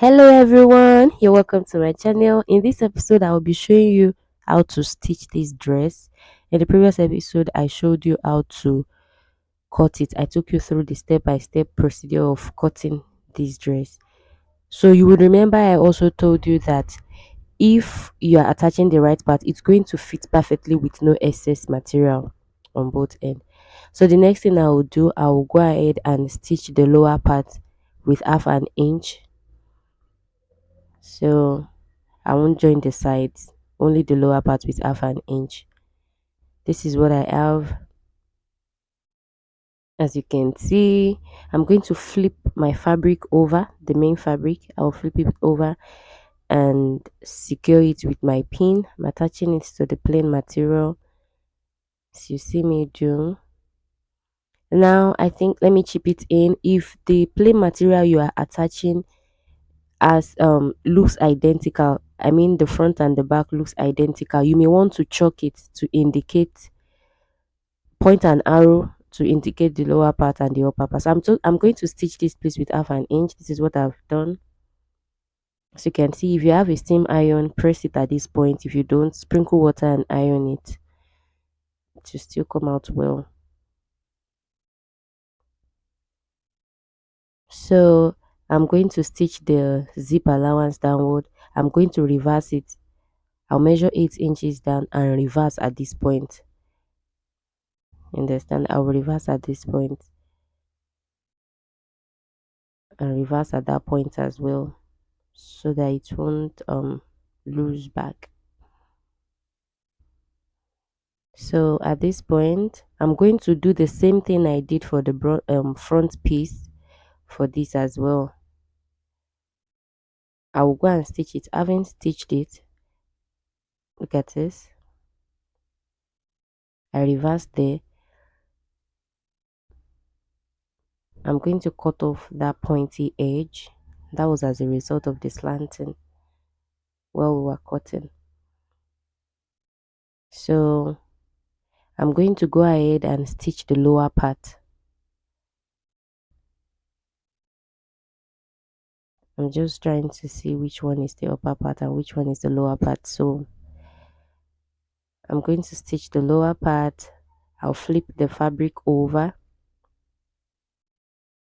Hello everyone, you're welcome to my channel. In this episode, I will be showing you how to stitch this dress. In the previous episode, I showed you how to cut it. I took you through the step-by-step procedure of cutting this dress. So you would remember I also told you that if you are attaching the right part, it's going to fit perfectly with no excess material on both ends. So the next thing I will do, I will go ahead and stitch the lower part with half an inch. So I won't join the sides, only the lower part with half an inch. This is what I have. As you can see, I'm going to flip my fabric over, the main fabric. I'll flip it over and secure it with my pin. I'm attaching it to the plain material, as you see me do. Now, I think, let me chip it in. If the plain material you are attaching as looks identical, I mean the front and the back looks identical, you may want to chalk it to indicate, point an arrow to indicate the lower part and the upper part. So I'm going to stitch this place with half an inch. This is what I've done. So you can see, if you have a steam iron, press it at this point. If you don't, sprinkle water and iron it to still come out well. So I'm going to stitch the zip allowance downward. I'm going to reverse it. I'll measure 8 inches down and reverse at this point. Understand? I'll reverse at this point and reverse at that point as well, so that it won't lose back. So at this point, I'm going to do the same thing I did for the front piece for this as well. I will go and stitch it. Having stitched it, look at this. I reverse there. I'm going to cut off that pointy edge. That was as a result of the slanting while we were cutting. So I'm going to go ahead and stitch the lower part. I'm just trying to see which one is the upper part and which one is the lower part. So I'm going to stitch the lower part. I'll flip the fabric over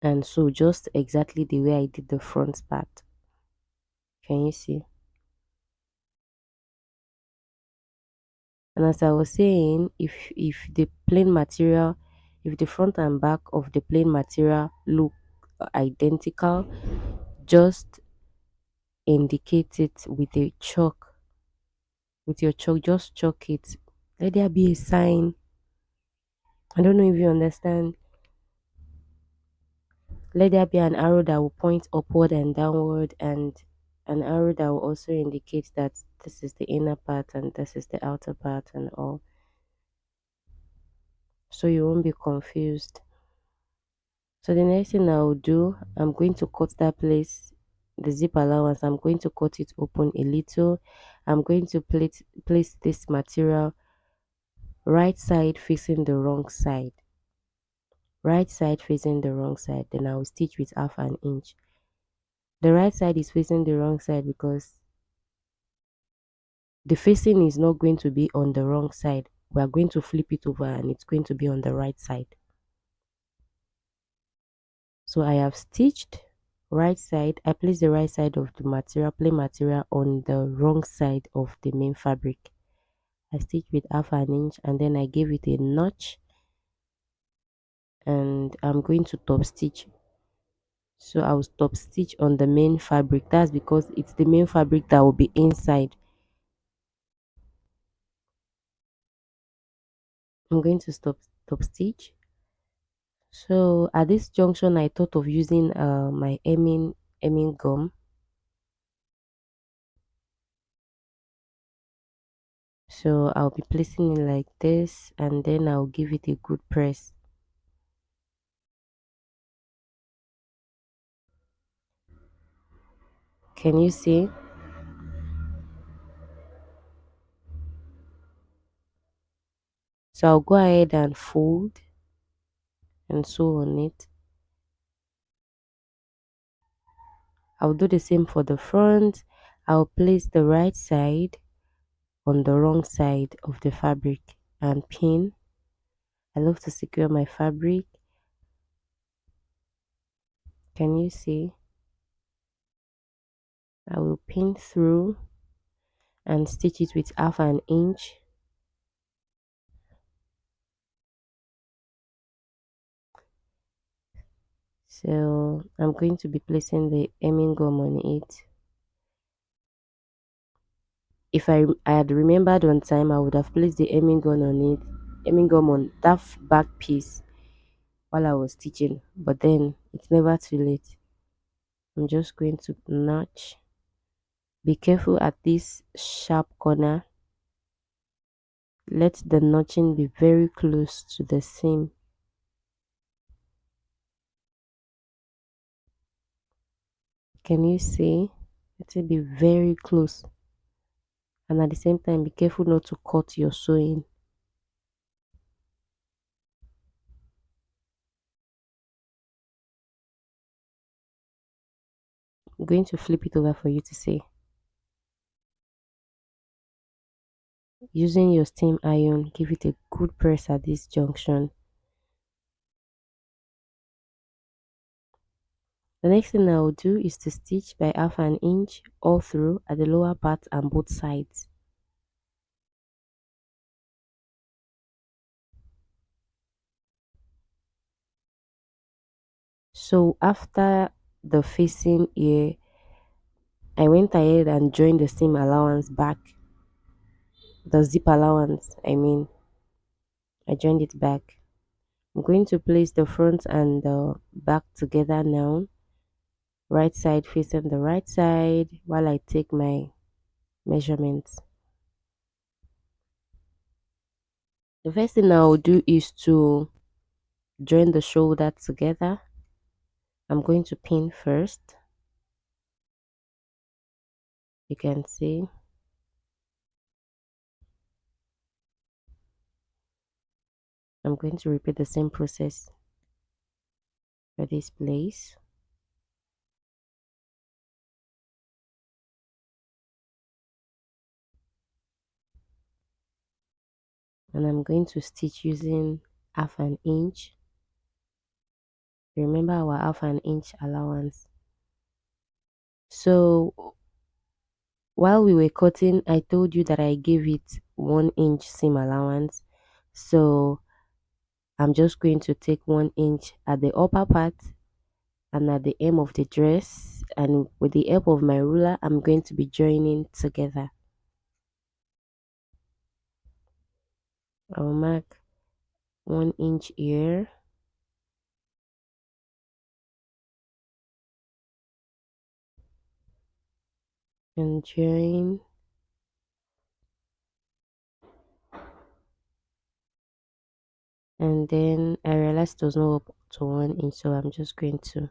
and sew just exactly the way I did the front part. Can you see? And as I was saying, if the plain material, if the front and back of the plain material look identical, just indicate it with a chalk. With your chalk, just chalk it. Let there be a sign. I don't know if you understand. Let there be an arrow that will point upward and downward, and an arrow that will also indicate that this is the inner part and this is the outer part and all, so you won't be confused. So the next thing I will do, I'm going to cut that place, the zip allowance. I'm going to cut it open a little. I'm going to place this material right side facing the wrong side, right side facing the wrong side. Then I will stitch with half an inch. The right side is facing the wrong side because the facing is not going to be on the wrong side. We are going to flip it over and it's going to be on the right side. So I have stitched right side. I place the right side of the material, plain material, on the wrong side of the main fabric. I stitched with half an inch and then I gave it a notch, and I'm going to top stitch. So I will top stitch on the main fabric. That's because it's the main fabric that will be inside. I'm going to top stitch. So at this junction, I thought of using my hemming gum. So I'll be placing it like this, and then I'll give it a good press. Can you see? So I'll go ahead and fold and sew on it. I'll do the same for the front. I'll place the right side on the wrong side of the fabric and pin. I love to secure my fabric. Can you see? I will pin through and stitch it with half an inch. So I'm going to be placing the hemming gum on it. If I had remembered on time, I would have placed the hemming gum on it, hemming gum on that back piece while I was stitching. But then it's never too late. I'm just going to notch. Be careful at this sharp corner. Let the notching be very close to the seam. Can you see? Let it be very close. And at the same time, be careful not to cut your sewing. I'm going to flip it over for you to see. Using your steam iron, give it a good press at this junction. The next thing I will do is to stitch by half an inch all through at the lower part and both sides. So after the facing here, I went ahead and joined the seam allowance back. The zip allowance, I joined it back. I'm going to place the front and the back together now. Right side facing the right side while I take my measurements. The first thing I will do is to join the shoulder together. I'm going to pin first. You can see. I'm going to repeat the same process for this place. And I'm going to stitch using half an inch. Remember our half an inch allowance. So while we were cutting, I told you that I gave it 1 inch seam allowance. So I'm just going to take 1 inch at the upper part and at the hem of the dress, and with the help of my ruler I'm going to be joining together. I'll mark 1 inch here, and join, and then I realized it was not up to 1 inch, so I'm just going to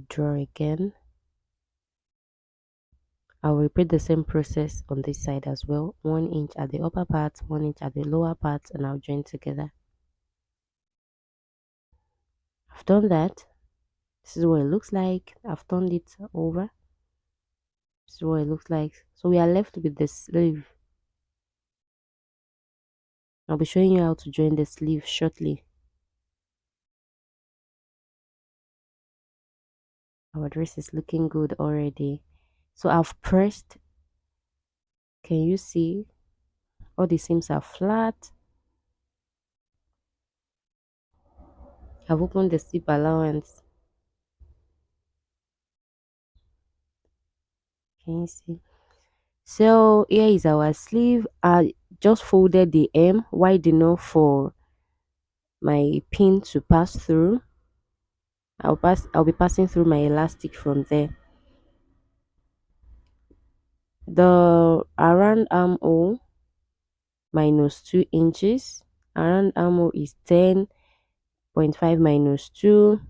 draw again. I'll repeat the same process on this side as well. 1 inch at the upper part, 1 inch at the lower part, and I'll join together. I've done that. This is what it looks like. I've turned it over. This is what it looks like. So we are left with the sleeve. I'll be showing you how to join the sleeve shortly. Our dress is looking good already. So I've pressed. Can you see? All the seams are flat. I've opened the zip allowance. Can you see? So here is our sleeve. I just folded the hem wide enough for my pin to pass through. I'll be passing through my elastic from there. The around armhole minus 2 inches. Around armhole is 10.5 minus 2.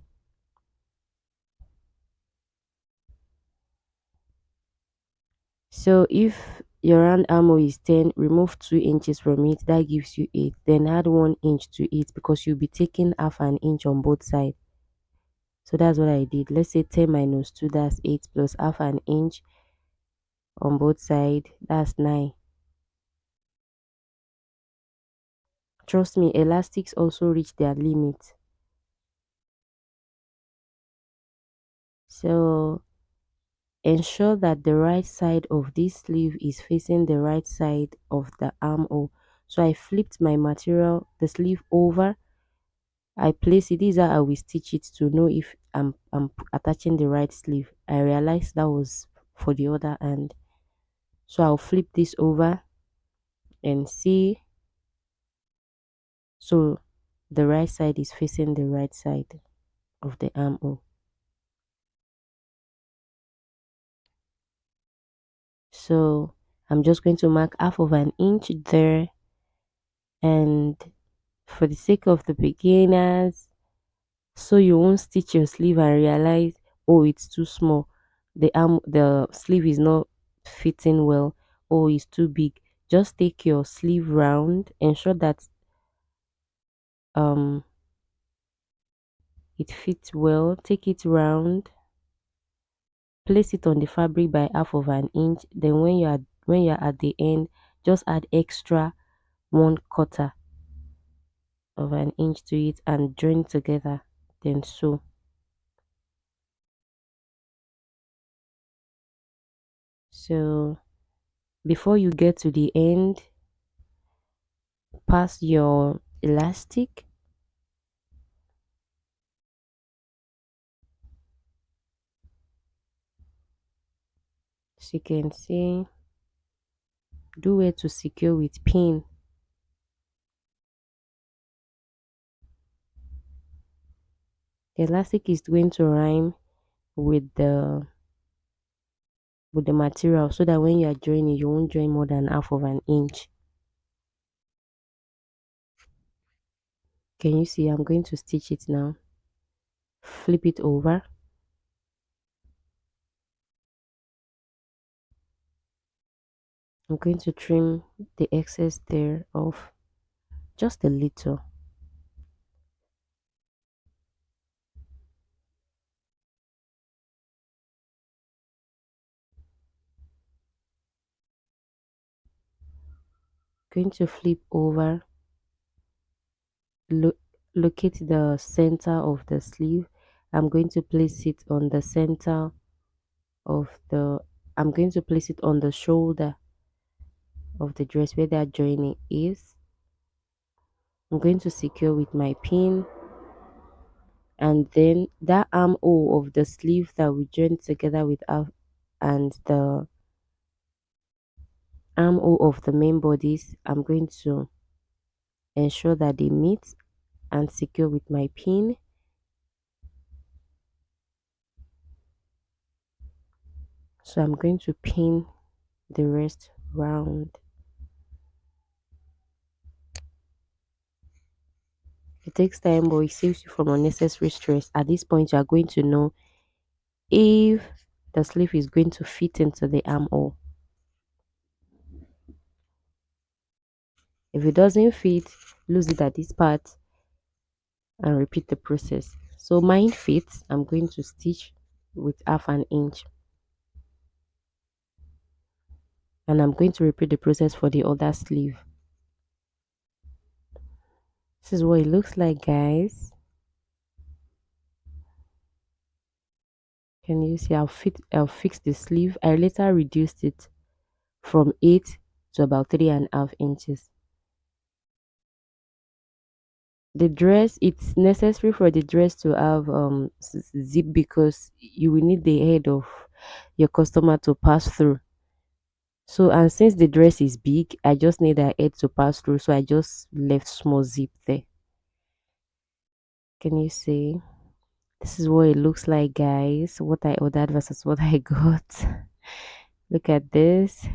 So if your round armhole is 10, remove 2 inches from it, that gives you 8. Then add 1 inch to it because you'll be taking half an inch on both sides. So that's what I did. Let's say 10 minus 2, that's 8, plus half an inch on both sides, that's 9. Trust me, elastics also reach their limit. So ensure that the right side of this sleeve is facing the right side of the armhole. So I flipped my material, the sleeve over. I place it. This is how I will stitch it to know if I'm attaching the right sleeve. I realized that was for the other hand. So I'll flip this over and see. So the right side is facing the right side of the armhole. So I'm just going to mark half of an inch there, and for the sake of the beginners, so you won't stitch your sleeve and realize, oh, it's too small, the sleeve is not fitting well, or it's too big. Just take your sleeve round, ensure that um it fits well, take it round, place it on the fabric by half of an inch. Then when you're at the end, just add extra 1/4 of an inch to it and join together, then sew. So before you get to the end, pass your elastic, as you can see, do it to secure with pin. The elastic is going to rhyme with the material, so that when you are joining, you won't join more than half of an inch. Can you see? I'm going to stitch it now. Flip it over. I'm going to trim the excess there off, just a little. Going to flip over, lo locate the center of the sleeve. I'm going to place it on the center of the I'm going to place it on the shoulder of the dress where that joining is. I'm going to secure with my pin, and then that armhole of the sleeve that we joined together with our and the armhole of the main bodies, I'm going to ensure that they meet and secure with my pin. So I'm going to pin the rest round. It takes time, but it saves you from unnecessary stress. At this point, you are going to know if the sleeve is going to fit into the armhole. If it doesn't fit, lose it at this part and repeat the process. So mine fits. I'm going to stitch with half an inch, and I'm going to repeat the process for the other sleeve. This is what it looks like, guys. Can you see? I'll fix the sleeve. I later reduced it from 8 to about 3.5 inches. The dress, it's necessary for the dress to have zip, because you will need the head of your customer to pass through. So, and since the dress is big, I just need that head to pass through, so I just left small zip there. Can you see? This is what it looks like, guys. What I ordered versus what I got. Look at this.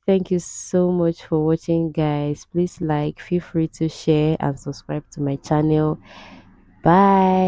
Thank you so much for watching, guys. Please like, feel free to share and subscribe to my channel. Bye.